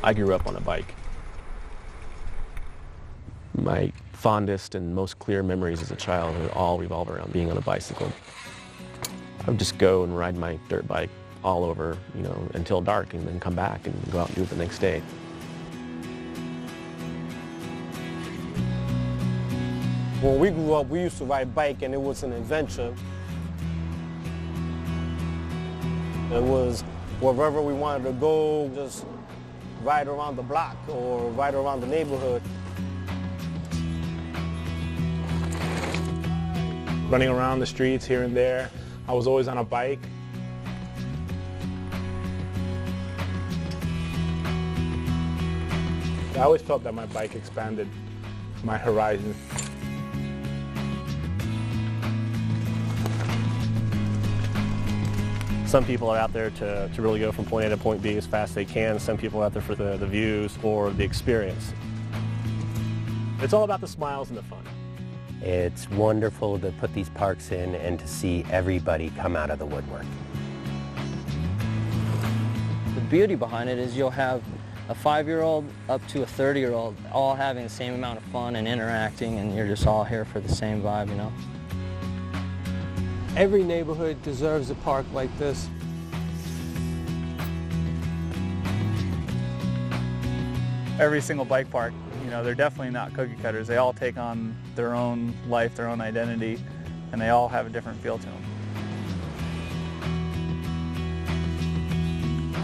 I grew up on a bike. My fondest and most clear memories as a child all revolve around being on a bicycle. I would just go and ride my dirt bike all over, until dark, and then come back and go out and do it the next day. When we grew up, we used to ride bike, and it was an adventure. It was wherever we wanted to go, just ride around the block or ride around the neighborhood. Running around the streets here and there. I was always on a bike. I always felt that my bike expanded my horizon. Some people are out there to really go from point A to point B as fast as they can. Some people are out there for the views or the experience. It's all about the smiles and the fun. It's wonderful to put these parks in and to see everybody come out of the woodwork. The beauty behind it is you'll have a 5-year-old up to a 30-year-old all having the same amount of fun and interacting, and you're just all here for the same vibe, Every neighborhood deserves a park like this. Every single bike park, they're definitely not cookie cutters. They all take on their own life, their own identity, and they all have a different feel to them.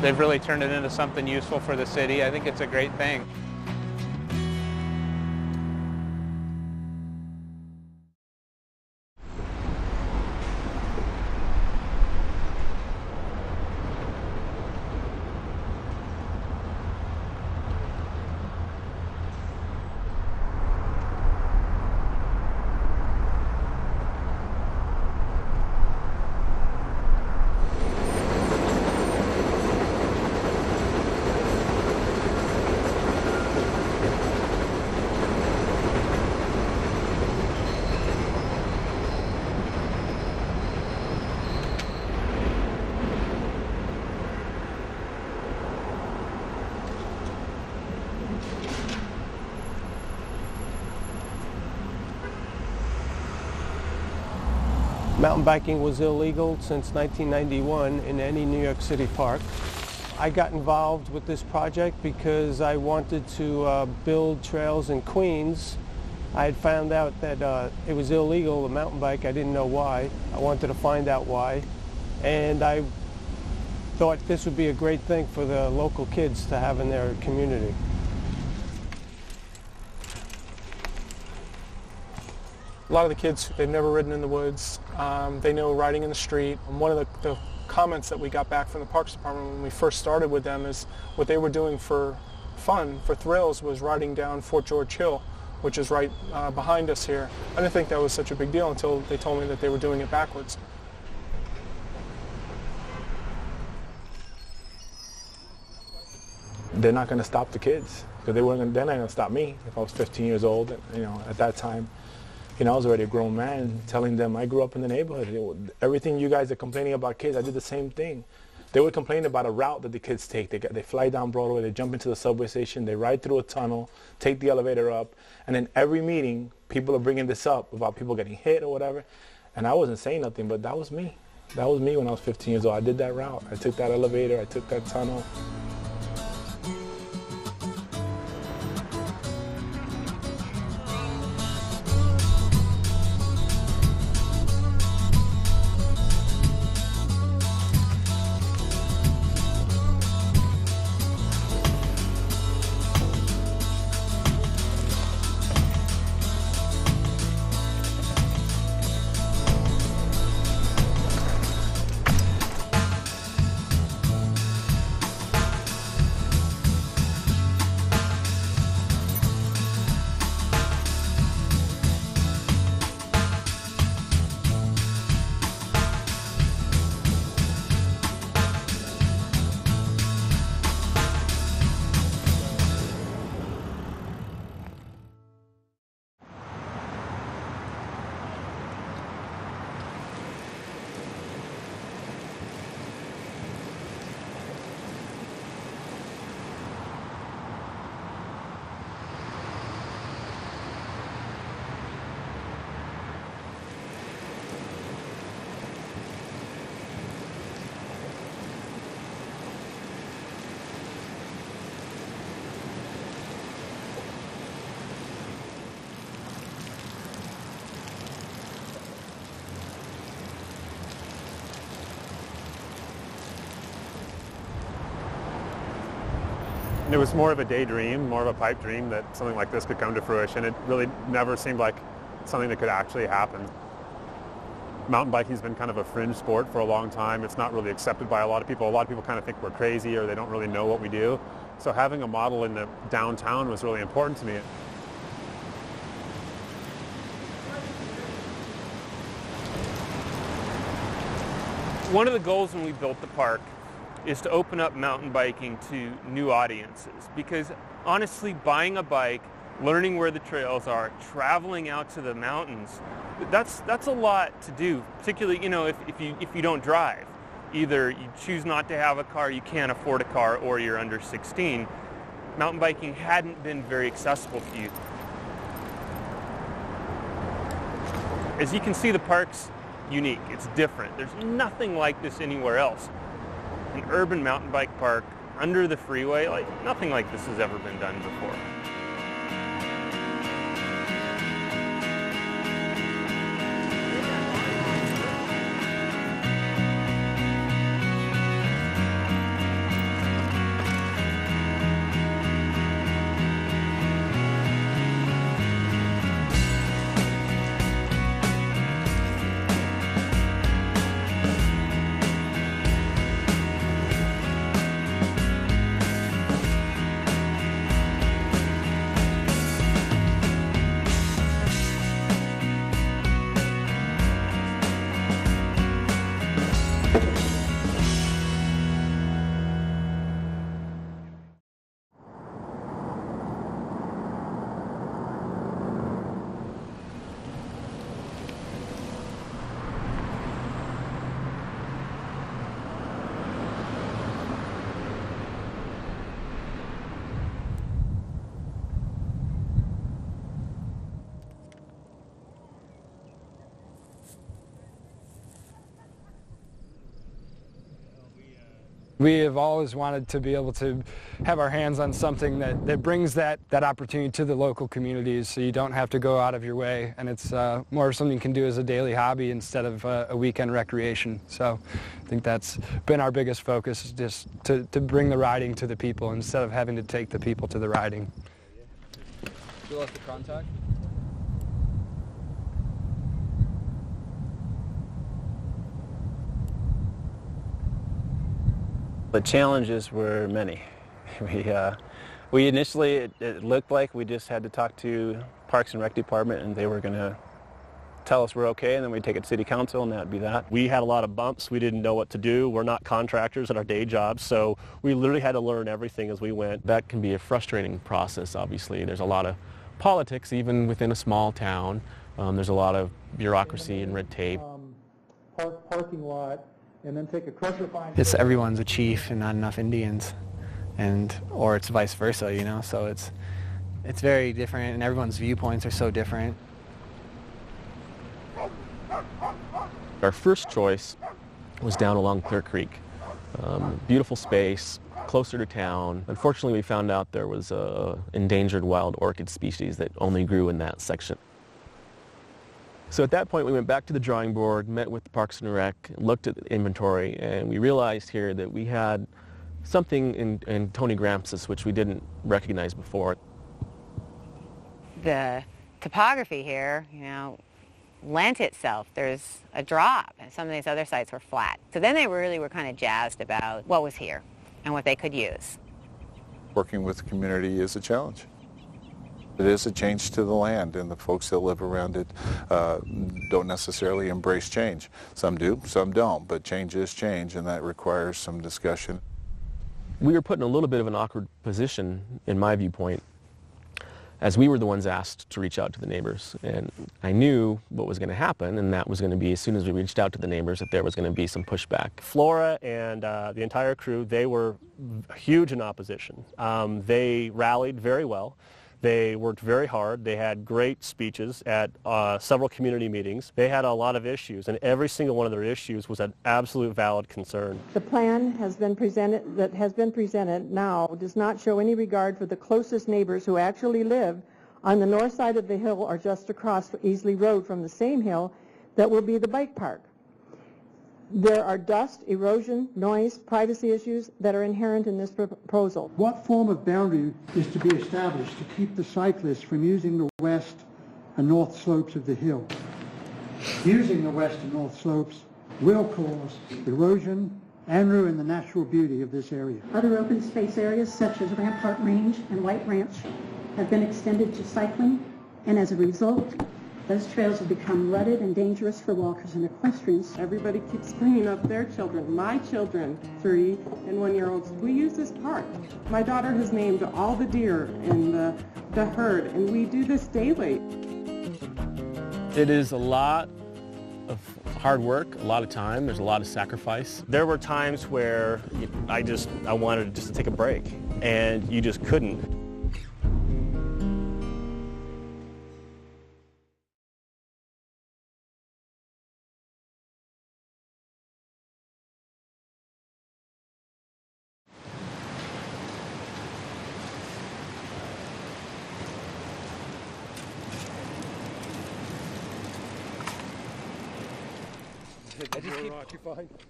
They've really turned it into something useful for the city. I think it's a great thing. Mountain biking was illegal since 1991 in any New York City park. I got involved with this project because I wanted to build trails in Queens. I had found out that it was illegal, the mountain bike. I didn't know why. I wanted to find out why. And I thought this would be a great thing for the local kids to have in their community. A lot of the kids, they've never ridden in the woods. They know riding in the street. And one of the comments that we got back from the Parks Department when we first started with them is what they were doing for fun, for thrills, was riding down Fort George Hill, which is right behind us here. I didn't think that was such a big deal until they told me that they were doing it backwards. They're not going to stop the kids, because they're not going to stop me if I was 15 years old, at that time. I was already a grown man, telling them I grew up in the neighborhood. Everything you guys are complaining about kids, I did the same thing. They would complain about a route that the kids take. They fly down Broadway, they jump into the subway station, they ride through a tunnel, take the elevator up, and then every meeting, people are bringing this up about people getting hit or whatever. And I wasn't saying nothing, but that was me. That was me when I was 15 years old. I did that route. I took that elevator, I took that tunnel. And it was more of a daydream, more of a pipe dream that something like this could come to fruition. It really never seemed like something that could actually happen. Mountain biking's been kind of a fringe sport for a long time. It's not really accepted by a lot of people. A lot of people kind of think we're crazy or they don't really know what we do. So having a model in the downtown was really important to me. One of the goals when we built the park is to open up mountain biking to new audiences, because honestly, buying a bike, learning where the trails are, traveling out to the mountains, that's a lot to do, particularly, you know, if you don't drive. Either you choose not to have a car, you can't afford a car, or you're under 16. Mountain biking hadn't been very accessible to you. As you can see, the park's unique. It's different. There's nothing like this anywhere else. An urban mountain bike park under the freeway, like nothing like this has ever been done before. We have always wanted to be able to have our hands on something that brings that opportunity to the local communities, so you don't have to go out of your way, and it's more something you can do as a daily hobby instead of a weekend recreation. So I think that's been our biggest focus, is just to bring the riding to the people instead of having to take the people to the riding. You lost the contact? The challenges were many. We initially, it looked like we just had to talk to Parks and Rec Department and they were going to tell us we're okay, and then we'd take it to City Council and that'd be that. We had a lot of bumps. We didn't know what to do. We're not contractors at our day jobs, so we literally had to learn everything as we went. That can be a frustrating process, obviously. There's a lot of politics, even within a small town. There's a lot of bureaucracy and red tape. Parking lot. And then take a crusher find. It's everyone's a chief and not enough Indians, or it's vice versa, you know. So it's very different, and everyone's viewpoints are so different. Our first choice was down along Clear Creek. Beautiful space, closer to town. Unfortunately, we found out there was an endangered wild orchid species that only grew in that section. So at that point, we went back to the drawing board, met with Parks and Rec, looked at the inventory, and we realized here that we had something in Tony Grampus which we didn't recognize before. The topography here, you know, lent itself. There's a drop, and some of these other sites were flat. So then they really were kind of jazzed about what was here and what they could use. Working with the community is a challenge. It is a change to the land, and the folks that live around it don't necessarily embrace change. Some do, some don't, but change is change, and that requires some discussion. We were put in a little bit of an awkward position, in my viewpoint, as we were the ones asked to reach out to the neighbors. And I knew what was going to happen, and that was going to be, as soon as we reached out to the neighbors, that there was going to be some pushback. Flora and the entire crew, they were huge in opposition. They rallied very well. They worked very hard. They had great speeches at several community meetings. They had a lot of issues, and every single one of their issues was an absolute valid concern. The plan has been presented now does not show any regard for the closest neighbors who actually live on the north side of the hill or just across Easley Road from the same hill that will be the bike park. There are dust, erosion, noise, privacy issues that are inherent in this proposal. What form of boundary is to be established to keep the cyclists from using the west and north slopes of the hill? Using the west and north slopes will cause erosion and ruin the natural beauty of this area. Other open space areas such as Rampart Range and White Ranch have been extended to cycling, and as a result, those trails have become rutted and dangerous for walkers and equestrians. Everybody keeps bringing up their children. My children, 3 and 1-year-olds, we use this park. My daughter has named all the deer in the herd, and we do this daily. It is a lot of hard work, a lot of time, there's a lot of sacrifice. There were times where I wanted just to take a break, and you just couldn't.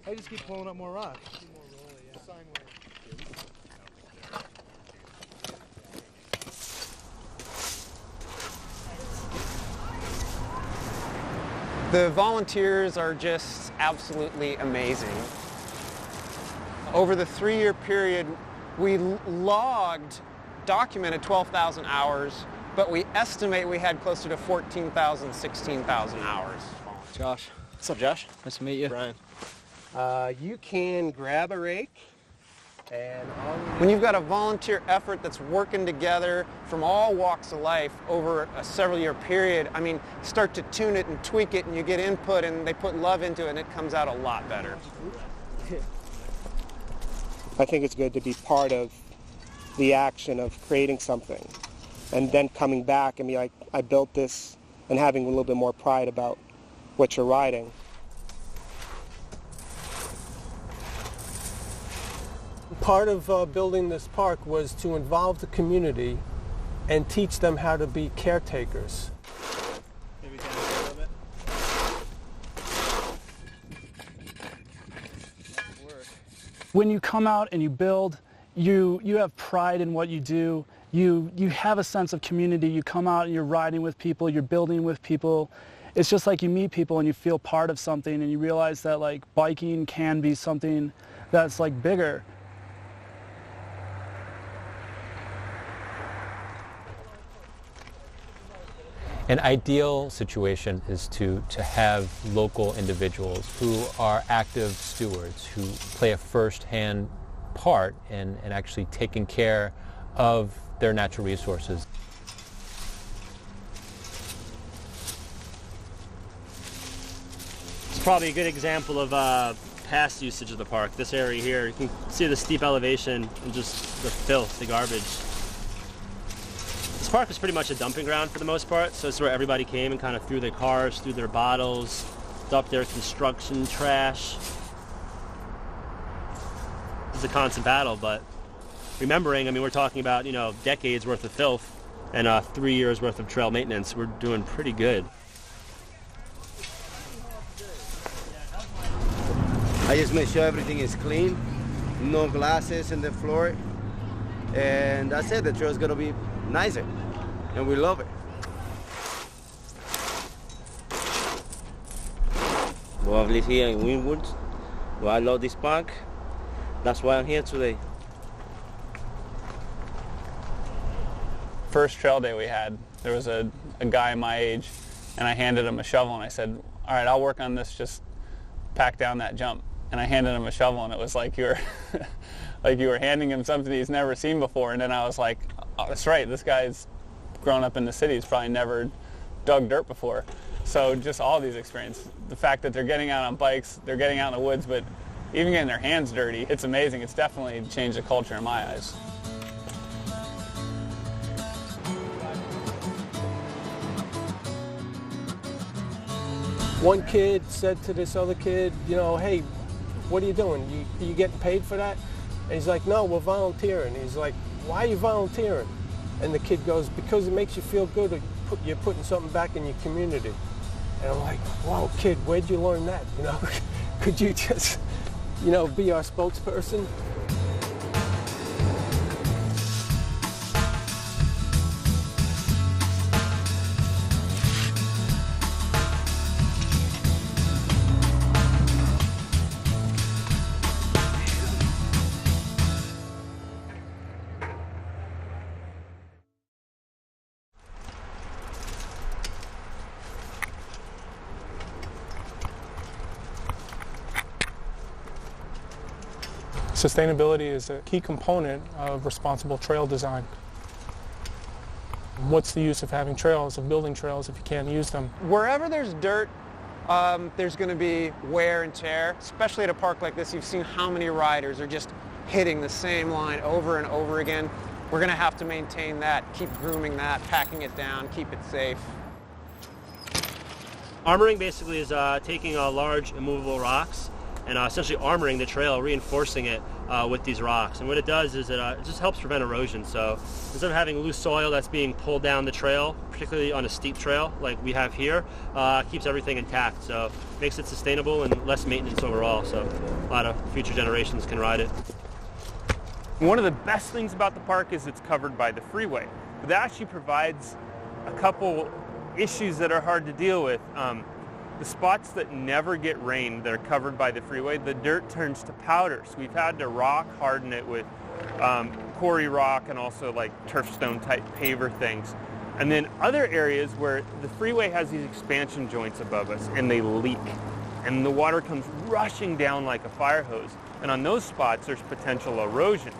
I just keep pulling up more rocks. The volunteers are just absolutely amazing. Over the 3-year period, we documented 12,000 hours, but we estimate we had closer to 14,000, 16,000 hours. Josh. What's up, Josh? Nice to meet you. Brian. You can grab a rake, and when you've got a volunteer effort that's working together from all walks of life over a several-year period, I mean, start to tune it and tweak it, and you get input, and they put love into it, and it comes out a lot better. I think it's good to be part of the action of creating something, and then coming back and be like, I built this, and having a little bit more pride about what you're riding. Part of building this park was to involve the community and teach them how to be caretakers. When you come out and you build, you have pride in what you do. You have a sense of community. You come out and you're riding with people, you're building with people. It's just like you meet people and you feel part of something, and you realize that like biking can be something that's like bigger. An ideal situation is to have local individuals who are active stewards, who play a first-hand part in actually taking care of their natural resources. It's probably a good example of past usage of the park. This area here, you can see the steep elevation and just the filth, the garbage. This park was pretty much a dumping ground for the most part, so it's where everybody came and kind of threw their cars, threw their bottles, dumped their construction trash. It's a constant battle, but remembering, I mean, we're talking about, decades worth of filth and 3 years worth of trail maintenance. We're doing pretty good. I just make sure everything is clean, no glasses in the floor, and that's it. The trail is gonna be nicer, and we love it. Well, I've lived here in Wynwood. Well, I love this park. That's why I'm here today. First trail day we had, there was a guy my age, and I handed him a shovel, and I said, all right, I'll work on this, just pack down that jump. And I handed him a shovel, and it was like you were handing him something he's never seen before. And then I was like, oh, that's right, this guy's grown up in the city, he's probably never dug dirt before. So just all these experiences, the fact that they're getting out on bikes, they're getting out in the woods, but even getting their hands dirty, it's amazing. It's definitely changed the culture in my eyes. One kid said to this other kid, hey, what are you doing? You getting paid for that? And he's like, no, we're volunteering. He's like, why are you volunteering? And the kid goes, because it makes you feel good. You're putting something back in your community. And I'm like, wow, kid, where'd you learn that? could you just, be our spokesperson? Sustainability is a key component of responsible trail design. What's the use of having trails, of building trails, if you can't use them? Wherever there's dirt, there's going to be wear and tear. Especially at a park like this, you've seen how many riders are just hitting the same line over and over again. We're going to have to maintain that, keep grooming that, packing it down, keep it safe. Armoring basically is taking large immovable rocks and essentially armoring the trail, reinforcing it with these rocks. And what it does is it just helps prevent erosion. So instead of having loose soil that's being pulled down the trail, particularly on a steep trail like we have here, keeps everything intact. So makes it sustainable and less maintenance overall. So a lot of future generations can ride it. One of the best things about the park is it's covered by the freeway. But that actually provides a couple issues that are hard to deal with. The spots that never get rained that are covered by the freeway, the dirt turns to powder. So we've had to rock harden it with quarry rock and also like turf stone type paver things. And then other areas where the freeway has these expansion joints above us and they leak. And the water comes rushing down like a fire hose. And on those spots, there's potential erosion.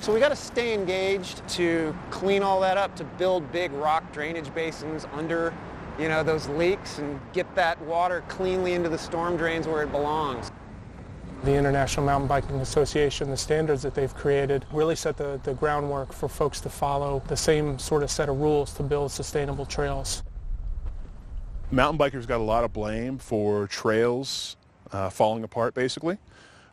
So we got to stay engaged to clean all that up, to build big rock drainage basins under those leaks and get that water cleanly into the storm drains where it belongs. The International Mountain Biking Association, the standards that they've created really set the groundwork for folks to follow the same sort of set of rules to build sustainable trails. Mountain bikers got a lot of blame for trails falling apart, basically.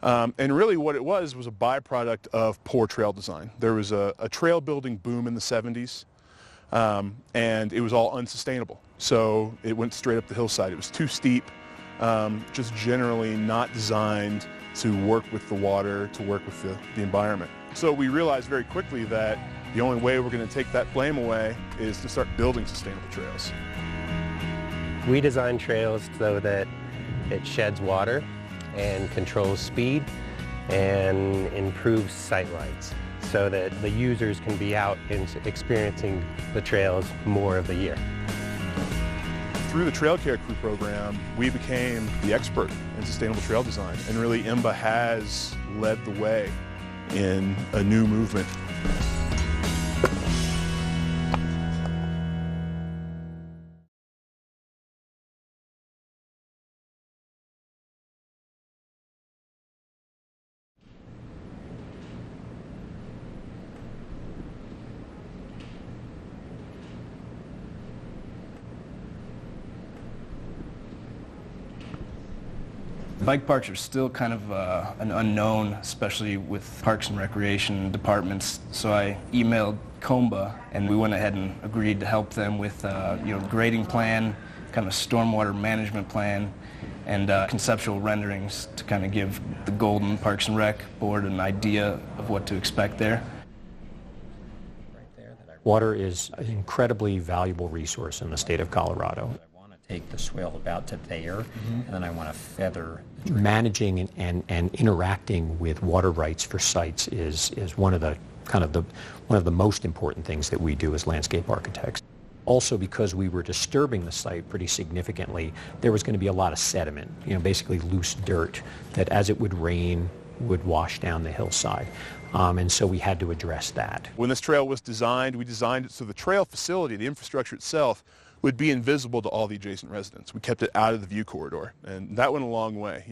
And really what it was a byproduct of poor trail design. There was a trail building boom in the 70s, and it was all unsustainable. So it went straight up the hillside. It was too steep, just generally not designed to work with the water, to work with the environment. So we realized very quickly that the only way we're going to take that blame away is to start building sustainable trails. We design trails so that it sheds water and controls speed and improves sight lines so that the users can be out and experiencing the trails more of the year. Through the Trail Care Crew program, we became the expert in sustainable trail design, and really IMBA has led the way in a new movement. Bike parks are still kind of an unknown, especially with parks and recreation departments. So I emailed COMBA, and we went ahead and agreed to help them with grading plan, kind of stormwater management plan, and conceptual renderings to kind of give the Golden Parks and Rec board an idea of what to expect there. Water is an incredibly valuable resource in the state of Colorado. Take the swale about to there, and then I want to feather. Managing and interacting with water rights for sites is one of the most important things that we do as landscape architects. Also, because we were disturbing the site pretty significantly, there was going to be a lot of sediment, basically loose dirt that as it would rain would wash down the hillside. And so we had to address that. When this trail was designed, we designed it so the trail facility, the infrastructure itself, would be invisible to all the adjacent residents. We kept it out of the view corridor, and that went a long way.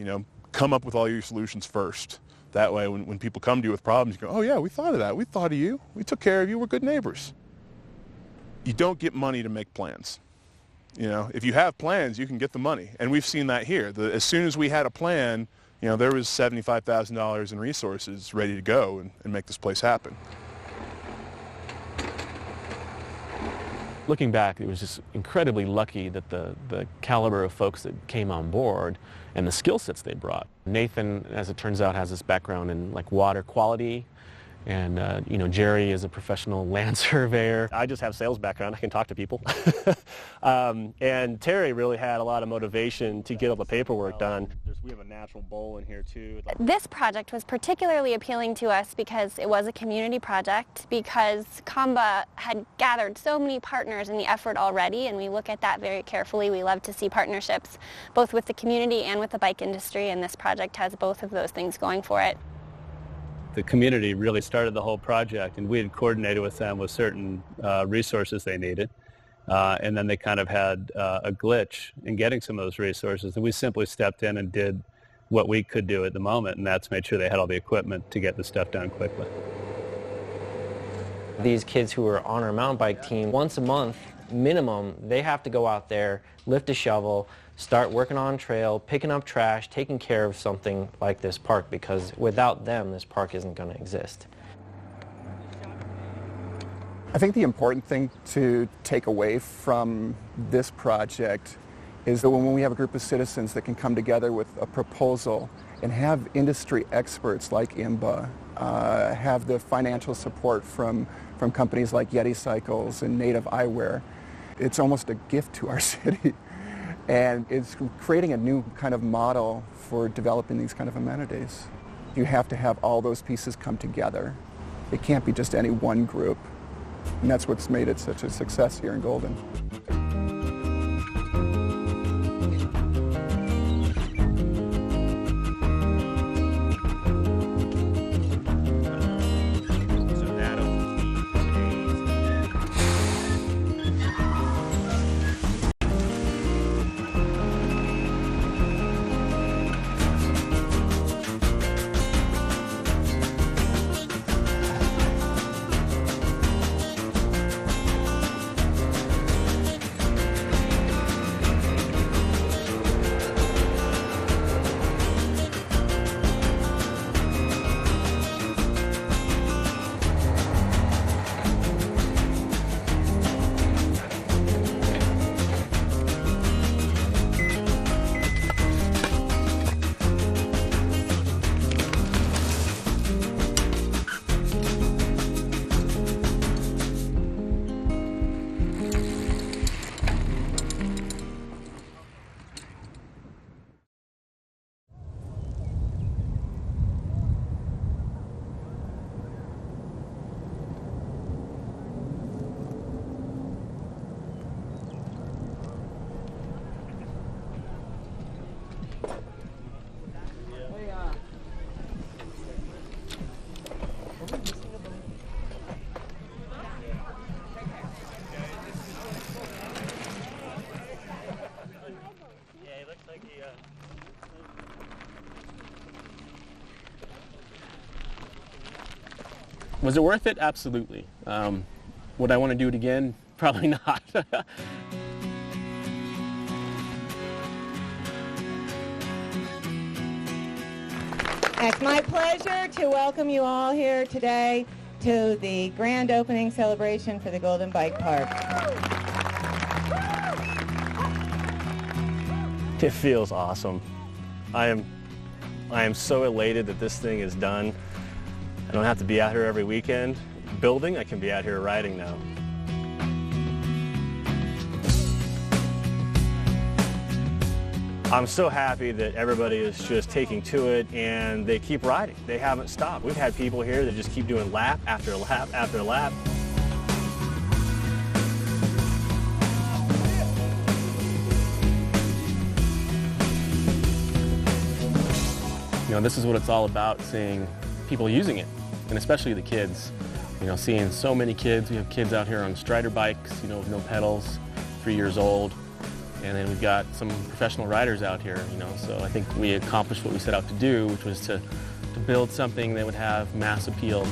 Come up with all your solutions first. That way, when people come to you with problems, you go, oh yeah, we thought of that. We thought of you. We took care of you. We're good neighbors. You don't get money to make plans. If you have plans, you can get the money, and we've seen that here. As soon as we had a plan, there was $75,000 in resources ready to go and make this place happen. Looking back, it was just incredibly lucky that the caliber of folks that came on board and the skill sets they brought. Nathan, as it turns out, has this background in like water quality, and you know, Jerry is a professional land surveyor. I just have sales background. I can talk to people. And Terry really had a lot of motivation to get all the paperwork done. We have a natural bowl in here too. This project was particularly appealing to us because it was a community project, because COMBA had gathered so many partners in the effort already, and we look at that very carefully. We love to see partnerships both with the community and with the bike industry, and this project has both of those things going for it. The community really started the whole project, and we had coordinated with them with certain resources they needed. And then they kind of had a glitch in getting some of those resources, and we simply stepped in and did what we could do at the moment, and that's made sure they had all the equipment to get the stuff done quickly. These kids who are on our mountain bike team, once a month minimum, they have to go out there, lift a shovel, start working on trail, picking up trash, taking care of something like this park, because without them, this park isn't going to exist. I think the important thing to take away from this project is that when we have a group of citizens that can come together with a proposal and have industry experts like IMBA, have the financial support from companies like Yeti Cycles and Native Eyewear, it's almost a gift to our city. And it's creating a new kind of model for developing these kind of amenities. You have to have all those pieces come together. It can't be just any one group. And that's what's made it such a success here in Golden. Was it worth it? Absolutely. Would I want to do it again? Probably not. It's my pleasure to welcome you all here today to the grand opening celebration for the Golden Bike Park. It feels awesome. I am so elated that this thing is done. I don't have to be out here every weekend building. I can be out here riding now. I'm so happy that everybody is just taking to it and they keep riding. They haven't stopped. We've had people here that just keep doing lap after lap after lap. You know, this is what it's all about, seeing people using it, and especially the kids. You know, seeing so many kids. We have kids out here on Strider bikes, you know, with no pedals, 3 years old. And then we've got some professional riders out here, you know, so I think we accomplished what we set out to do, which was to build something that would have mass appeal.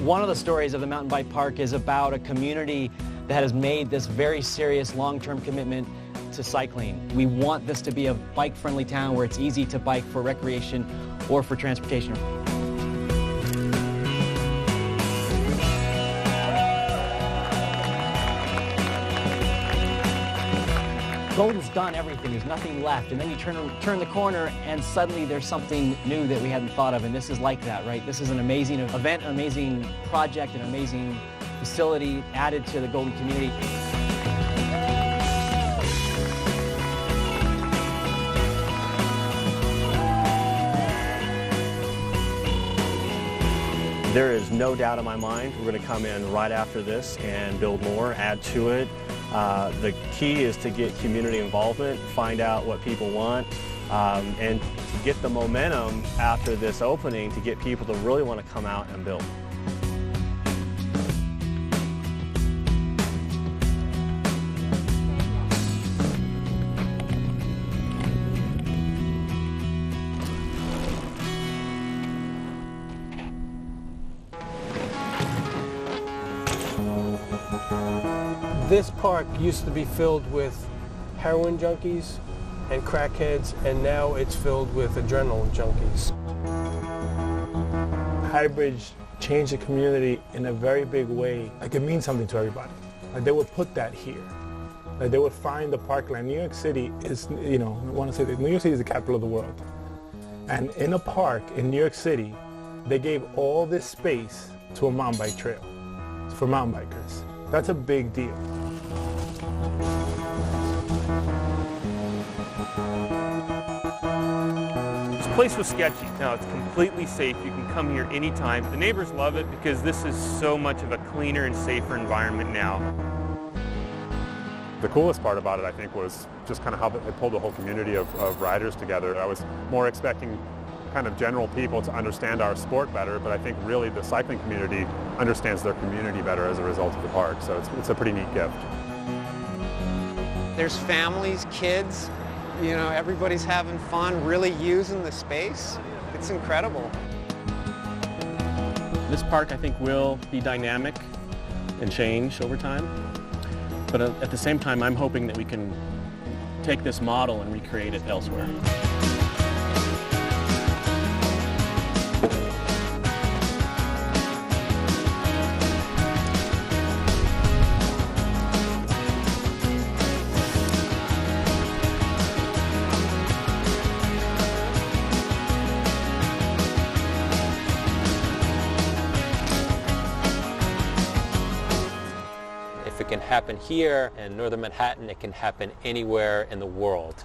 One of the stories of the Mountain Bike Park is about a community that has made this very serious long-term commitment to cycling. We want this to be a bike-friendly town where it's easy to bike for recreation or for transportation. Golden's done everything. There's nothing left. And then you turn the corner, and suddenly there's something new that we hadn't thought of. And this is like that, right? This is an amazing event, an amazing project, an amazing facility added to the Golden community. There is no doubt in my mind we're going to come in right after this and build more, add to it. The key is to get community involvement, find out what people want, and to get the momentum after this opening to get people to really want to come out and build. This park used to be filled with heroin junkies and crackheads, and now it's filled with adrenaline junkies. Highbridge changed the community in a very big way. Like, it means something to everybody. Like, they would put that here. Like, they would find the parkland. New York City is, you know, I want to say that New York City is the capital of the world. And in a park in New York City, they gave all this space to a mountain bike trail for mountain bikers. That's a big deal. This place was sketchy. Now it's completely safe. You can come here anytime. The neighbors love it because this is so much of a cleaner and safer environment now. The coolest part about it, I think, was just kind of how it pulled the whole community of riders together. I was more expecting kind of general people to understand our sport better, but I think really the cycling community understands their community better as a result of the park, so it's a pretty neat gift. There's families, kids, you know, everybody's having fun, really using the space. It's incredible. This park, I think, will be dynamic and change over time, but at the same time, I'm hoping that we can take this model and recreate it elsewhere. If it can happen here in Northern Manhattan, it can happen anywhere in the world.